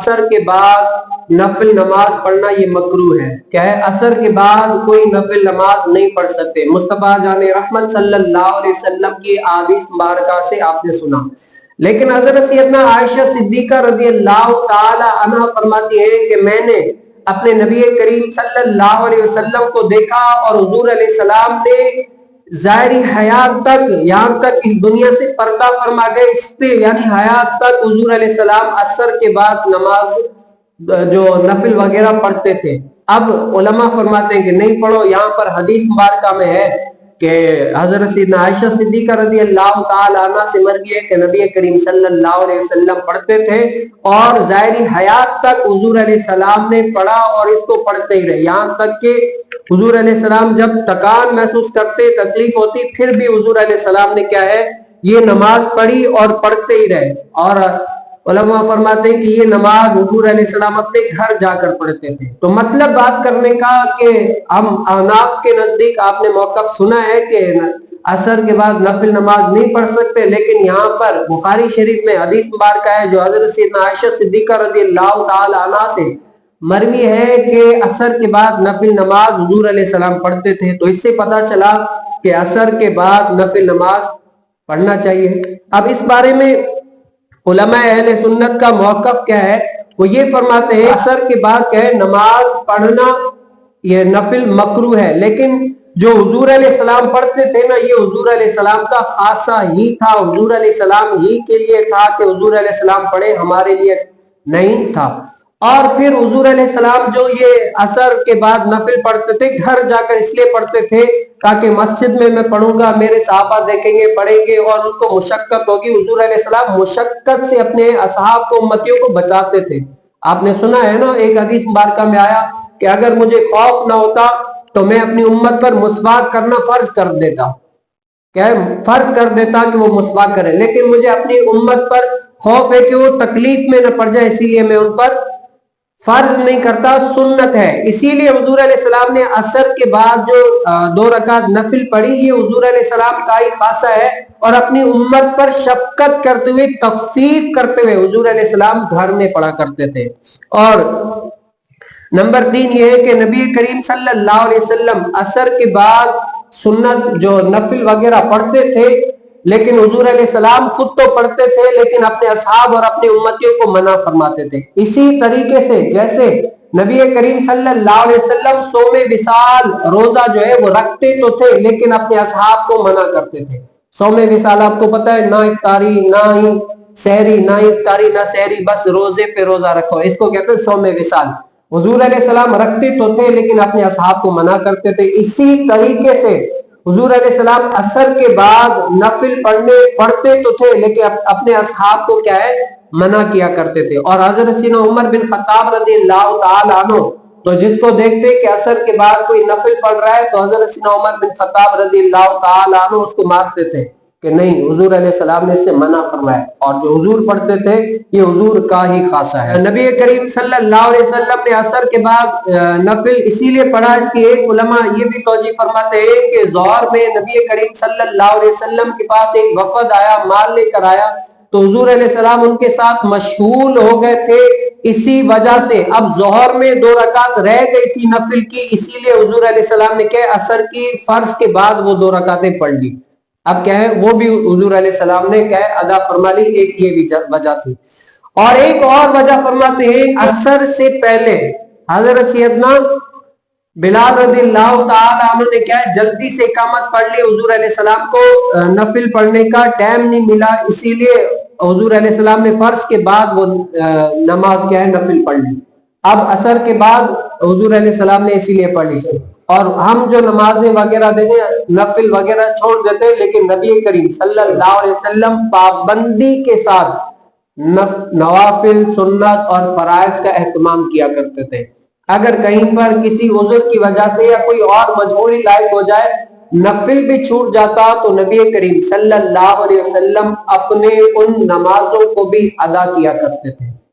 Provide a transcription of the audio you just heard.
عصر کے بعد نفل نماز پڑھنا یہ مکروہ ہے. کیا ہے؟ عصر کے بعد کوئی نفل نماز نہیں پڑھ سکتے. مصطفیٰ جان رحمت صلی اللہ علیہ وسلم کی احادیث مبارکہ سے آپ نے سنا. لیکن حضرت سیدنا عائشہ صدیقہ رضی اللہ تعالی عنہ فرماتی ہے کہ میں نے اپنے نبی کریم صلی اللہ علیہ وسلم کو دیکھا اور حضور علیہ السلام نے ظاہری حیات تک، یہاں تک اس دنیا سے پردہ فرما گئے، اس پہ یعنی حیات تک حضور علیہ السلام عصر کے بعد نماز جو نفل وغیرہ پڑھتے تھے. اب علماء فرماتے ہیں کہ نہیں پڑھو. یہاں پر حدیث مبارکہ میں ہے کہ حضرت سیدنا عائشہ صدیقہ رضی اللہ تعالی عنہ سے مروی ہے کہ نبی کریم صلی اللہ علیہ وسلم پڑھتے تھے اور ظاہری حیات تک حضور علیہ السلام نے پڑھا اور اس کو پڑھتے ہی رہے، یہاں تک کہ حضور علیہ السلام جب تکان محسوس کرتے، تکلیف ہوتی، پھر بھی حضور علیہ السلام نے کیا ہے یہ نماز پڑھی اور پڑھتے ہی رہے. اور علماء فرماتے ہیں کہ یہ نماز حضور علیہ السلام اپنے گھر جا کر پڑھتے تھے. تو مطلب بات کرنے کا کہ ہم احناف کے نزدیک آپ نے موقف سنا ہے کہ عصر کے بعد نفل نماز نہیں پڑھ سکتے، لیکن یہاں پر بخاری شریف میں حدیث مبارکہ ہے جو حضرت سیدنا عائشہ صدیقہ رضی اللہ تعالی عنہ سے مروی ہے کہ عصر کے بعد نفل نماز حضور علیہ السلام پڑھتے تھے. تو اس سے پتہ چلا کہ عصر کے بعد نفل نماز پڑھنا چاہیے. اب اس بارے میں علماء اہل سنت کا موقف کیا ہے؟ وہ یہ فرماتے ہیں عصر کے بعد کیا ہے نماز پڑھنا یہ نفل مکروہ ہے، لیکن جو حضور علیہ السلام پڑھتے تھے نا یہ حضور علیہ السلام کا خاصہ ہی تھا، حضور علیہ السلام ہی کے لیے تھا کہ حضور علیہ السلام پڑھے، ہمارے لیے نہیں تھا. اور پھر حضور علیہ السلام جو یہ عصر کے بعد نفل پڑھتے تھے گھر جا کر اس لیے پڑھتے تھے تاکہ مسجد میں پڑھوں گا، میرے صحابہ دیکھیں گے، پڑھیں گے اور ان کو مشقت ہوگی. حضور علیہ السلام مشقت سے اپنے اصحاب کو، امتیوں کو بچاتے تھے. آپ نے سنا ہے نا ایک حدیث مبارکہ میں آیا کہ اگر مجھے خوف نہ ہوتا تو میں اپنی امت پر مسواک کرنا فرض کر دیتا، کیا ہے فرض کر دیتا کہ وہ مسواک کرے، لیکن مجھے اپنی امت پر خوف ہے کہ وہ تکلیف میں نہ پڑ جائے، اسی لیے میں ان پر فرض نہیں کرتا، سنت ہے. اسی لیے حضور علیہ السلام نے عصر کے بعد جو 2 رکعت نفل پڑھی یہ حضور علیہ السلام کا ہی خاصہ ہے، اور اپنی امت پر شفقت کرتے ہوئے، تخفیف کرتے ہوئے حضور علیہ السلام گھر میں پڑھا کرتے تھے. اور نمبر 3 یہ ہے کہ نبی کریم صلی اللہ علیہ وسلم عصر کے بعد سنت جو نفل وغیرہ پڑھتے تھے، لیکن حضور علیہ السلام خود تو پڑھتے تھے لیکن اپنے اصحاب اور اپنے امتیوں کو منع فرماتے تھے. اسی طریقے سے جیسے نبی کریم صلی اللہ علیہ وسلم صوم وصال روزہ جو ہے وہ رکھتے تو تھے لیکن اپنے اصحاب کو منع کرتے تھے. صوم وصال آپ کو پتہ ہے، نہ افطاری نہ ہی سحری، نہ افطاری نہ سحری، بس روزے پہ روزہ رکھو، اس کو کہتے ہیں صوم وصال. حضور علیہ السلام رکھتے تو تھے لیکن اپنے اصحاب کو منع کرتے تھے. اسی طریقے سے حضور علیہ السلام عصر کے بعد نفل پڑھتے تو تھے لیکن اپنے اصحاب کو کیا ہے منع کیا کرتے تھے. اور حضرت سیدنا عمر بن خطاب رضی اللہ تعالی عنہ تو جس کو دیکھتے کہ عصر کے بعد کوئی نفل پڑھ رہا ہے تو حضرت سیدنا عمر بن خطاب رضی اللہ تعالی عنہ اس کو مارتے تھے کہ نہیں، حضور علیہ السلام نے اس سے منع فرمایا، اور جو حضور پڑھتے تھے یہ حضور کا ہی خاصہ ہے. نبی کریم صلی اللہ علیہ وسلم نے عصر کے بعد نفل اسی لیے پڑھا، اس کی ایک علماء یہ بھی توجیہ فرماتے ہیں کہ ظہر میں نبی کریم صلی اللہ علیہ وسلم کے پاس ایک وفد آیا، مال لے کر آیا، تو حضور علیہ السلام ان کے ساتھ مشغول ہو گئے تھے. اسی وجہ سے اب ظہر میں 2 رکعت رہ گئی تھی نفل کی، اسی لیے حضور علیہ السلام نے کیا عصر کی فرض کے بعد وہ 2 رکعتیں پڑھ لی. اب کیا ہے وہ بھی حضور علیہ السلام نے کیا ہے ادا فرما لی. ایک یہ بھی وجہ تھی. اور ایک اور وجہ فرماتے ہیں عصر سے پہلے حضرت سیدنا بلال رضی اللہ تعالی عنہ نے کیا ہے جلدی سے اقامت پڑھ لی. حضور علیہ السلام کو نفل پڑھنے کا ٹائم نہیں ملا، اسی لیے حضور علیہ السلام نے فرض کے بعد وہ نماز کیا ہے نفل پڑھ لی. اب عصر کے بعد حضور علیہ السلام نے اسی لیے پڑھ لی. اور ہم جو نمازیں وغیرہ دیتے نفل وغیرہ چھوڑ دیتے ہیں، لیکن نبی کریم صلی اللہ علیہ وسلم پابندی کے ساتھ نوافل، سنت اور فرائض کا اہتمام کیا کرتے تھے. اگر کہیں پر کسی عذر کی وجہ سے یا کوئی اور مجبوری لاحق ہو جائے نفل بھی چھوٹ جاتا تو نبی کریم صلی اللہ علیہ وسلم اپنے ان نمازوں کو بھی ادا کیا کرتے تھے.